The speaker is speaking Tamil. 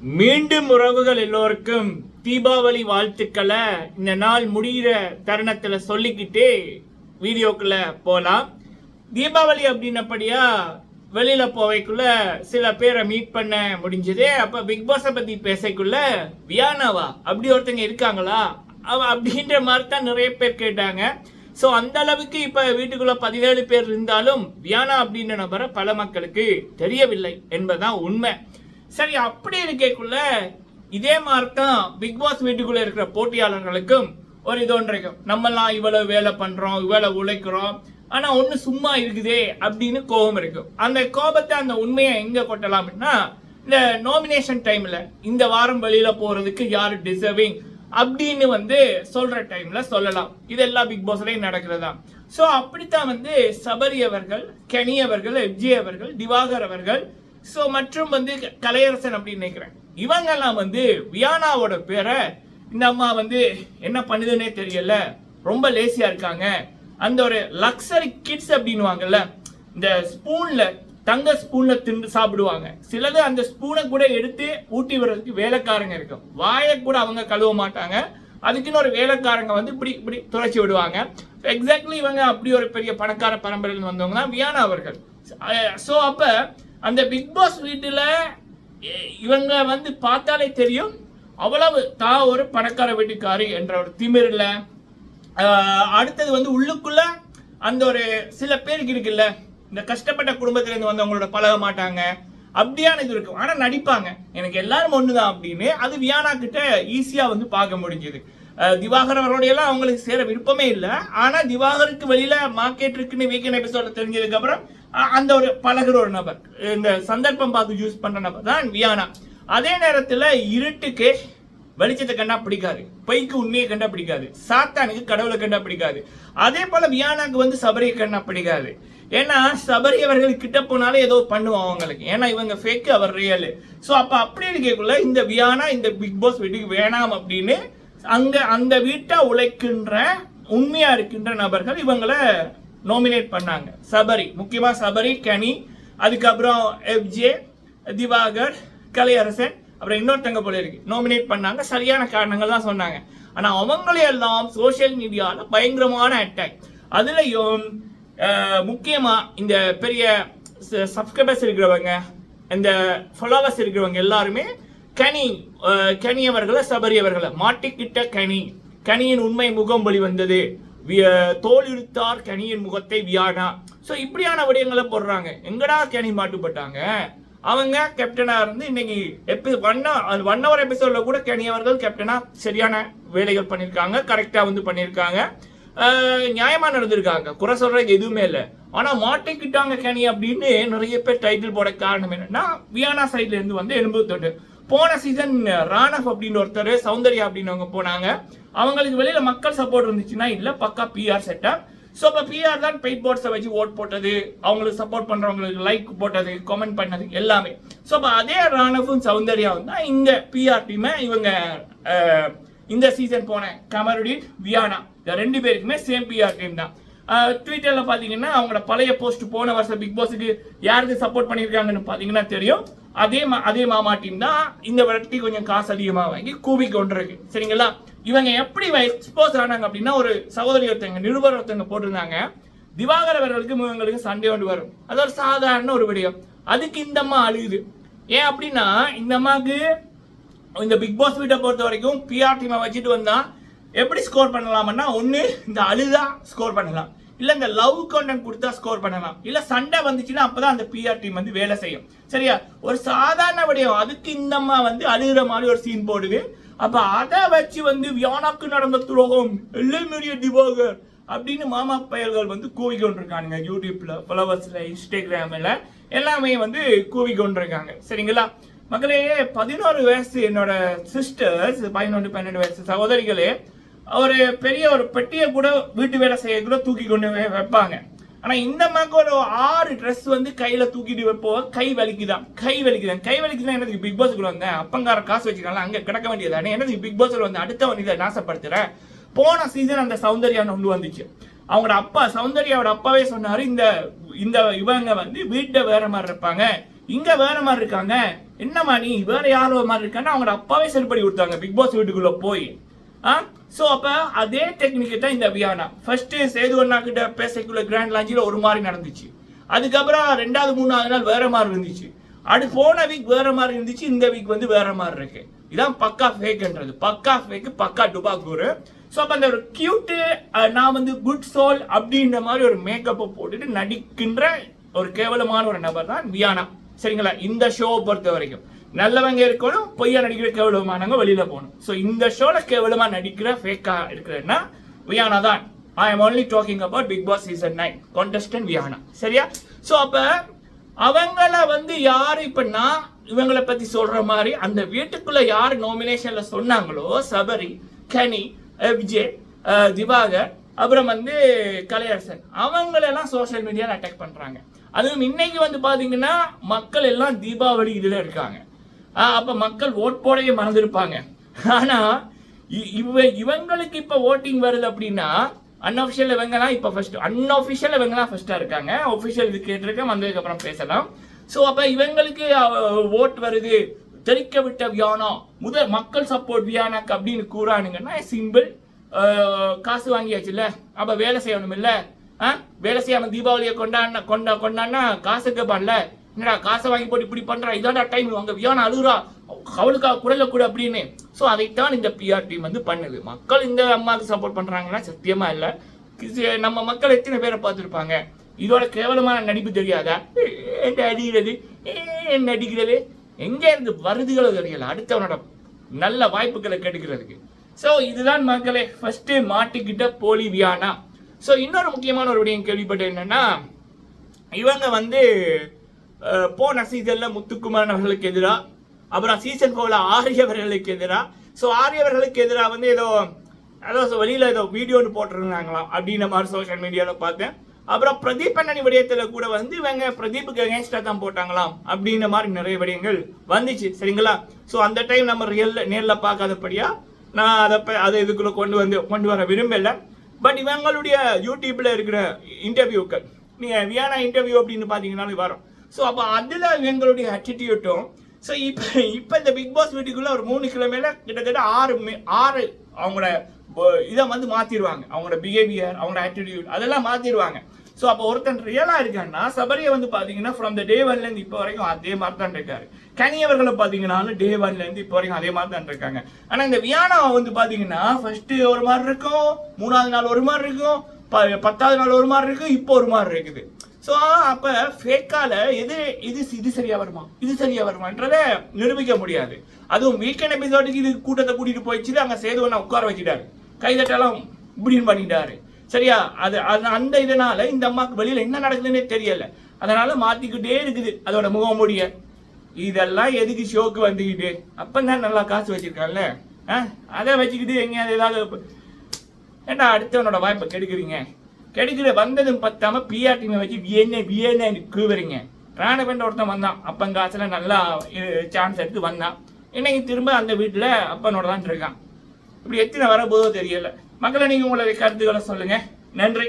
மீண்டும் உறவுகள் எல்லோருக்கும் தீபாவளி வாழ்த்துக்களை இந்த நாள் முடிகிற தருணத்துல சொல்லிக்கிட்டு வீடியோக்குள்ள போலாம். தீபாவளி அப்படின்னபடியா வெளியில போவைக்குள்ள சில பேரை மீட் பண்ண முடிஞ்சது. அப்ப பிக் பாஸை பத்தி பேசக்குள்ள வியானாவா அப்படி ஒருத்தங்க இருக்காங்களா அப்படின்ற மாதிரி தான் நிறைய பேர் கேட்டாங்க. ஸோ அந்த அளவுக்கு இப்ப வீட்டுக்குள்ள 17 பேர் இருந்தாலும் வியானா அப்படின்ற நபரை பல மக்களுக்கு தெரியவில்லை என்பதுதான் உண்மை. சரி, அப்படி இருக்கக்குள்ள இதே மாதிரி தான் பிக் பாஸ் வீட்டுக்குள்ள இருக்கிற போட்டியாளர்களுக்கும் ஒரு இது ஒன்று இருக்கும். நம்மலாம் இவ்வளவு வேலை பண்றோம், இவ்வளவு உழைக்கிறோம், ஆனா ஒண்ணு சும்மா இருக்குதே அப்படின்னு கோபம் இருக்கும். அந்த கோபத்தை, அந்த உண்மையை எங்க கொட்டலாம் அப்படின்னா, இந்த நாமினேஷன் டைம்ல இந்த வாரம் வெளியில போறதுக்கு யாரு டிசர்விங் அப்படின்னு சொல்ற டைம்ல சொல்லலாம். இதெல்லாம் பிக் பாஸ்லயும் நடக்கிறதா. ஸோ அப்படித்தான் சபரி அவர்கள், கெனி அவர்கள், எஃப்ஜே அவர்கள், திவாகர் அவர்கள், ஸோ மற்றும் கலையரசன் அப்படின்னு நினைக்கிறேன், இவங்கெல்லாம் வியானாவோட பேரை இந்த அம்மா என்ன பண்ணுதுன்னே தெரியல, ரொம்ப லேசியா இருக்காங்க, அந்த ஒரு லக்ஸரி கிட்ஸ் அப்படின்வாங்கல்ல, இந்த ஸ்பூன்ல தங்க ஸ்பூன்ல தின்று சாப்பிடுவாங்க. சிலது அந்த ஸ்பூனை கூட எடுத்து ஊட்டி விடுறதுக்கு வேலைக்காரங்க இருக்கும். வாயை கூட அவங்க கழுவ மாட்டாங்க, அதுக்குன்னு ஒரு வேலைக்காரங்க இப்படி இப்படி துளைச்சி விடுவாங்க. எக்ஸாக்ட்லி இவங்க அப்படி ஒரு பெரிய பணக்கார பரம்பரையில் வந்தவங்க தான் வியானா அவர்கள். ஸோ அப்ப அந்த பிக் பாஸ் வீட்டுல இவங்க பார்த்தாலே தெரியும் அவ்வளவு தான் ஒரு பணக்கார வீட்டுக்காரி என்ற ஒரு திமிரில். அடுத்தது உள்ளுக்குள்ள அந்த ஒரு சில பேருக்கு இருக்குல்ல, இந்த கஷ்டப்பட்ட குடும்பத்திலிருந்து வந்தவங்களோட பழக மாட்டாங்க, அப்படியான இது இருக்கும். ஆனா நடிப்பாங்க, எனக்கு எல்லாரும் ஒண்ணுதான் அப்படின்னு. அது வியானா கிட்ட ஈஸியா பார்க்க முடிஞ்சது. திவாகர் அவரோடைய எல்லாம் அவங்களுக்கு சேர விருப்பமே இல்லை. ஆனா திவாகருக்கு வெளியில மார்க்கெட் இருக்குன்னு வீக்கெண்ட் எபிசோட தெரிஞ்சதுக்கு அப்புறம் அந்த ஒரு பழகுற ஒரு நபர், இந்த சந்தர்ப்பம் பார்த்து யூஸ் பண்ற நபர் தான் வியானா. அதே நேரத்துல இருட்டுக்கு வெளிச்சத்தை கண்டா பிடிக்காது, பொய்க்கு உண்மையை கண்டா பிடிக்காது, சாத்தானுக்கு கடவுளை கண்டா பிடிக்காது. அதே போல வியானாக்கு சபரியை கண்டா பிடிக்காது. ஏன்னா சபரி அவர்கள் கிட்ட போனாலே ஏதோ பண்ணுவோம் அவங்களுக்கு, ஏன்னா இவங்க ஃபேக், அவர் ரியல். ஸோ அப்ப அப்படி இருக்கக்குள்ள இந்த வியானா இந்த பிக் பாஸ் வீட்டுக்கு வேணாம் அப்படின்னு அங்க அந்த வீட்டை உழைக்கின்ற உண்மையா இருக்கின்ற நபர்கள் இவங்களை நாமினேட் பண்ணாங்க. சபரி, முக்கியமா சபரி, கனி, அதுக்கப்புறம் எஃப்ஜே, திவாகர், கலையரசன், அப்புறம் இன்னொருத்தங்க போல இருக்கு நாமினேட் பண்ணாங்க. சரியான காரணங்கள் தான் சொன்னாங்க. ஆனா அவங்களையெல்லாம் சோசியல் மீடியால பயங்கரமான அட்டாக். அதுலயும் முக்கியமா இந்த பெரிய சப்ஸ்கிரைபர்ஸ் இருக்கிறவங்க, இந்த ஃபாலோவர்ஸ் இருக்கிறவங்க எல்லாருமே கனி அவர்களை, சபரி அவர்களை மாட்டிக்கிட்ட கனியின் உண்மை முகம் வெளி வந்தது, தோல் இழுத்தார் கனியின் முகத்தை வியானா. ஸோ இப்படியான விடயங்களை போடுறாங்க. எங்கடா கனி மாட்டுப்பட்டாங்க? அவங்க கேப்டனா இருந்து இன்னைக்கு 1 hour எபிசோட்ல கூட கனி அவர்கள் கேப்டனா சரியான வேலைகள் பண்ணியிருக்காங்க, கரெக்டா பண்ணியிருக்காங்க, நியாயமா நடந்திருக்காங்க, குறை சொல்றதுக்கு எதுவுமே இல்லை. ஆனா மாட்டிக்கிட்டாங்க கனி அப்படின்னு நிறைய பேர் டைட்டில் போட காரணம் என்னன்னா, வியானா சைட்ல இருந்து எலும்பு தொட்டு போன சீசன் ராணப் அப்படின்னு ஒருத்தர், சௌந்தர்யா அப்படின்னு போனாங்க. அவங்களுக்கு வெளியில மக்கள் சப்போர்ட் இருந்துச்சுன்னா இல்ல, பக்கா பிஆர் செட்டப். ஸோ இப்போ பிஆர் தான் பெயிட் போர்ட்ஸை வச்சு ஓட் போட்டது, அவங்களுக்கு சப்போர்ட் பண்றவங்களுக்கு லைக் போட்டது, கமெண்ட் பண்ணது எல்லாமே. ஸோ இப்போ அதே ராணப்பும் சௌந்தர்யாவும் தான் இந்த பிஆர் டீமை இவங்க இந்த சீசன் போன கமருடீன், வியானா, இந்த 2 பேருக்குமே சேம் பிஆர் டீம் தான். ட்விட்டர்ல பாத்தீங்கன்னா அவங்களோட பழைய போஸ்ட் போன வருஷம் பிக் பாஸுக்கு யாருக்கு சப்போர்ட் பண்ணியிருக்காங்கன்னு பாத்தீங்கன்னா தெரியும். அதே மாமா டீம் தான் இந்த வருடத்தி கொஞ்சம் காசு அதிகமா வாங்கி கூவி கொண்டிருக்கு. சரிங்களா? இவங்க எப்படி எக்ஸ்போஸ் ஆனாங்க அப்படின்னா, ஒரு சகோதரி ஒருத்தங்க, நிருபர் ஒருத்தங்க போட்டிருந்தாங்க, திவாகர் அவர்களுக்கு இவங்களுக்கு சண்டை ஒன்று வரும், அது ஒரு சாதாரண ஒரு விடயம். அதுக்கு இந்த அம்மா அழுகுது. ஏன் அப்படின்னா, இந்த அம்மாவுக்கு இந்த பிக் பாஸ் வீட்டை பொறுத்த வரைக்கும் பிஆர் டீமை வச்சுட்டு வந்தா எப்படி ஸ்கோர் பண்ணலாம்னா, ஒன்று இந்த அழுதா ஸ்கோர் பண்ணலாம், இல்ல இந்த லவ் கண்டென்ட் கொடுத்தா ஸ்கோர் பண்ணலாம், இல்ல சண்டை வந்துச்சுன்னா அப்பதான் அந்த பிஆர் டீம் வேலை செய்யும். சரியா? ஒரு சாதாரண விடயம். அதுக்கு இந்த அம்மா அழுகிற மாதிரி ஒரு சீன் போடுது. அப்ப அதை வச்சு வியானாக்கு நடந்த துரோகம் எல்லைமீறிய திவாகர் அப்படின்னு மாமா பயல்கள் கூவி கொண்டிருக்கானுங்க. யூடியூப்ல, ஃபாலோவர்ஸ்ல, இன்ஸ்டாகிராம்ல எல்லாமே கூவி கொண்டிருக்காங்க. சரிங்களா மக்களே? 11 வயசு என்னோட சிஸ்டர்ஸ், 11-12 வயசு சகோதரிகளே, ஒரு பெரிய ஒரு பெட்டியை கூட வீட்டு வேலை செய்ய கூட தூக்கி கொண்டு வைப்பாங்க. ஆனா இந்த மாதிரி ஒரு 6 ட்ரெஸ் கையில தூக்கிட்டு வைப்போம். கை வலிக்குதான் என்னதுக்கு பிக் பாஸ்க்குள்ள வந்தேன், அப்பங்கார காசு வச்சுக்கலாம் அங்க கிடக்க வேண்டியதானே, என்னதுக்கு பிக் பாஸ்ல அடுத்தவன் இதை நாசப்படுத்துற. போன சீசன் அந்த சௌந்தர்யா வந்துச்சு. அவங்களோட அப்பா, சௌந்தர்யாவோட அப்பாவே சொன்னாரு, இந்த இவங்க வீட்டை வேற மாதிரி இருப்பாங்க, இங்க வேற மாதிரி இருக்காங்க, என்னமா நீ வேற யாரோ மாதிரி இருக்கான்னு அவங்களோட அப்பாவே சரிப்படி கொடுத்தாங்க பிக் பாஸ் வீட்டுக்குள்ள போய். ஸோ அப்போ அதே டெக்னிக்கு தான் இந்த வியானா. ஃபர்ஸ்ட் சேது அண்ணா கிட்ட பேசக்குள்ள கிராண்ட் லாஞ்சில் ஒரு மாதிரி நடந்துச்சு, அதுக்கப்புறம் 2வது 3வது நாள் வேற மாதிரி இருந்துச்சு, அடுத்து போன வீக் வேற மாதிரி இருந்துச்சு, இந்த வீக் வந்து வேற மாதிரி இருக்கு. இதான் பக்கா ஃபேக்ன்றது, பக்கா ஃபேக், பக்கா டுபாக்கூர். ஸோ அப்போ அந்த ஒரு கியூட்டு நான் வந்து குட் சோல் அப்படின்ற மாதிரி ஒரு மேக்கப்பை போட்டுட்டு நடிக்கின்ற ஒரு கேவலமான ஒரு நபர் தான் வியானா. சரிங்களா? இந்த ஷோவை பொறுத்த வரைக்கும் நல்லவங்க இருக்கணும், பொய்யா நடிக்கிற கேவலமானவங்க வெளியில போகணும். ஸோ இந்த ஷோல கேவலமா நடிக்கிற ஃபேக்கா இருக்கிறன்னா வியானா தான். I am only talking about Bigg Boss season 9 contestant Viyana. சரியா? ஸோ அப்ப அவங்கள வந்து யாரு இப்ப நான் இவங்களை பத்தி சொல்ற மாதிரி அந்த வீட்டுக்குள்ள யாரு நாமினேஷன்ல சொன்னாங்களோ, சபரி, கனி, விஜய், திவாகர், அப்புறம் வந்து கலையரசன், அவங்களெல்லாம் சோசியல் மீடியாவில் அட்டாக் பண்றாங்க. அதுவும் இன்னைக்கு வந்து பாத்தீங்கன்னா மக்கள் எல்லாம் தீபாவளி இதுல இருக்காங்க. அப்ப மக்கள் ஓட் போடவே மறந்துருப்பாங்க. ஆனா இவங்களுக்கு இப்ப ஓட்டிங் வருது அப்படின்னா அன்அஃபிஷியல் இவங்கலாம் இப்ப ஃபர்ஸ்ட், அன்அஃபிஷியல் இவங்கலாம் ஃபர்ஸ்டா இருக்காங்க. ஒஃபிஷியல் இது கேட்டிருக்கேன், வந்ததுக்கு அப்புறம் பேசலாம். ஸோ அப்ப இவங்களுக்கு ஓட் வருது, தெரிக்க விட்ட வியானா, முதல் மக்கள் சப்போர்ட் வியானாக்கு அப்படின்னு கூறானுங்கன்னா சிம்பிள். காசு வாங்கியாச்சுல்ல, அப்ப வேலை செய்யணும் இல்ல, வேலை செய்யாம தீபாவளியை கொண்டாடினா காசுக்கு பண்ணல, என்னடா காசை வாங்கி போட்டு இப்படி பண்றா, இதான்டா டைம், அங்க வியானா அழுகுறா, அவளுக்கா குரல கூட அப்படின்னு. ஸோ அதைத்தான் இந்த பிஆர் டீம் வந்து பண்ணுது. மக்கள் இந்த அம்மாவுக்கு சப்போர்ட் பண்றாங்கன்னா சத்தியமா இல்ல. நம்ம மக்கள் எத்தனை பேரை பார்த்துருப்பாங்க, இதோட கேவலமான நடிப்பு தெரியாதா? அடிக்கிறது நடிக்கிறது எங்க இருந்து வருதுகளோ தெரியல, அடுத்தவனோட நல்ல வாய்ப்புகளை கெடுக்கிறதுக்கு. ஸோ இதுதான் மக்களே ஃபர்ஸ்ட் மாட்டிக்கிட்ட போலி வியானா. ஸோ இன்னொரு முக்கியமான ஒரு விடயம் கேள்விப்பட்டது என்னன்னா, இவங்க வந்து போன சீசன்ல முத்துக்குமாரன் அவர்களுக்கு எதிராக, அப்புறம் சீசன் 4ல ஆரியவர்களுக்கு எதிராக, ஸோ ஆரியவர்களுக்கு எதிராக வந்து ஏதோ வெளியில ஏதோ வீடியோன்னு போட்டிருந்தாங்களாம் அப்படின்ற மாதிரி சோஷியல் மீடியாவில் பார்த்தேன். அப்புறம் பிரதீப் அண்ணனி விடயத்தில் கூட வந்து இவங்க பிரதீப்புக்கு அகேன்ஸ்டா தான் போட்டாங்களாம் அப்படின்ற மாதிரி நிறைய விடயங்கள் வந்துச்சு. சரிங்களா? ஸோ அந்த டைம் நம்ம நேரில் பார்க்காதபடியா நான் அதை இதுக்குள்ள கொண்டு வர விரும்பல. பட் இவங்களுடைய யூடியூப்ல இருக்கிற இன்டர்வியூக்கள், நீங்க வியானா இன்டர்வியூ அப்படின்னு பாத்தீங்கன்னாலும் வரும். ஸோ அப்போ அதில் இவங்களுடைய ஆட்டிடியூட்டும், ஸோ இப்போ இந்த பிக் பாஸ் வீட்டுக்குள்ள ஒரு 3 கிழமையில கிட்டத்தட்ட 6 அவங்களோட இதை வந்து மாத்திடுவாங்க, அவங்களோட பிஹேவியர், அவங்களோட ஆட்டிடியூட் அதெல்லாம் மாத்திடுவாங்க. ஸோ அப்போ ஒருத்தன் ரியலா இருக்கான்னா சபரியை வந்து பாத்தீங்கன்னா ஃப்ரம் த டே 1லேருந்து இப்போ வரைக்கும் அதே மாதிரி தான் இருக்காரு. கனியவர்களை பாத்தீங்கன்னாலும் டே 1லேருந்து இப்போ வரைக்கும் அதே மாதிரி தான் இருக்காங்க. ஆனா இந்த வியானா வந்து பாத்தீங்கன்னா ஃபர்ஸ்ட் ஒரு மாதிரி இருக்கும், 3வது நாள் ஒரு மாதிரி இருக்கும், 10வது நாள் ஒரு மாதிரி இருக்கும், இப்போ ஒரு மாதிரி இருக்குது. ஸோ அப்ப ஃபேக்கால இது சரியா வருமா, இது சரியா வருமான்றத நிரூபிக்க முடியாது. அதுவும் வீக்கெண்ட் எபிசோடுக்கு இது கூட்டத்தை கூட்டிட்டு போயிடுச்சு, அங்க சேதுவனை உட்கார வச்சுட்டாரு, கைதட்டெல்லாம் இப்படின்னு பண்ணிட்டாரு. சரியா? அந்த இதனால இந்த அம்மாக்கு வெளியில என்ன நடக்குதுன்னே தெரியல, அதனால மாத்திக்கிட்டே இருக்குது அதோட முகமூடிய. இதெல்லாம் எதுக்கு ஷோக்கு வந்துக்கிட்டு, அப்பந்தான் நல்லா காசு வச்சிருக்கான்ல, அதை வச்சுக்கிட்டு எங்கேயாவது ஏதாவது ஏன்னா அடுத்தவனோட வாய்ப்பை கெடுக்குறீங்க. கெடுக்கிற வந்ததும் பத்தாம பிஆர் டீமை வச்சு வியன்னு கூவுறீங்க. ராணபெண்ட் ஒருத்தன் வந்தான், அப்பன் காசுல நல்லா சான்ஸ் எடுத்து வந்தான், இன்னைக்கு திரும்ப அந்த வீட்டுல அப்பனோட தான் இருக்கான். இப்படி எத்தனை வரப்போதோ தெரியல. மக்களை நீங்க உங்களுடைய கருத்துக்களை சொல்லுங்க. நன்றி.